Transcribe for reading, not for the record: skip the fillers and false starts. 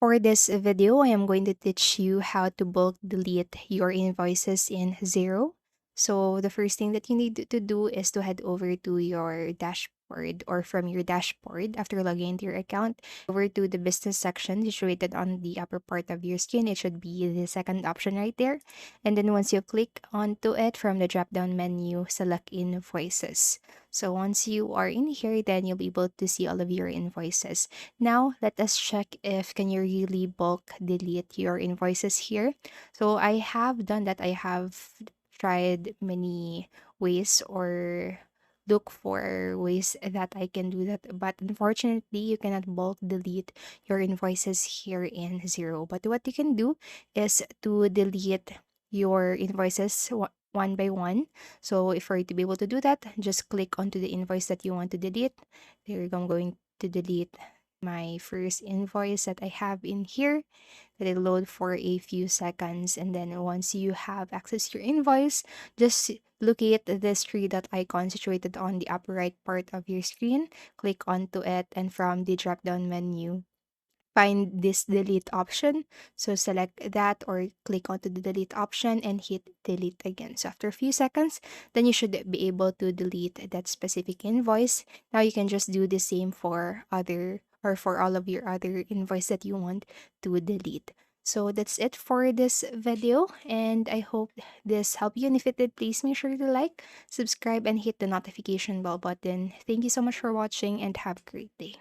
For this video, I am going to teach you how to bulk delete your invoices in Xero. So the first thing that you need to do is to head over to your dashboard, or from your dashboard after logging into your account, over to the business section situated on the upper part of your screen. It should be the second option right there. And then once you click onto it, from the drop-down menu, select invoices. So once you are in here, then you'll be able to see all of your invoices. Now, let us check if can you really bulk delete your invoices here. So I have done that. I have tried many ways, or look for ways that I can do that. But unfortunately, you cannot bulk delete your invoices here in Xero. But what you can do is to delete your invoices one by one. So if for you to be able to do that, just click onto the invoice that you want to delete. There I'm going to delete my first invoice that I have in here. Let it load for a few seconds, and then once you have access to your invoice, just locate this three dot icon situated on the upper right part of your screen. Click onto it, and from the drop down menu, find this delete option. So select that or click onto the delete option and hit delete again. So after a few seconds, then you should be able to delete that specific invoice. Now you can just do the same for other, or for all of your other invoice that you want to delete. So that's it for this video, and I hope this helped you. And if it did, please make sure to like, subscribe, and hit the notification bell button. Thank you so much for watching, and have a great day.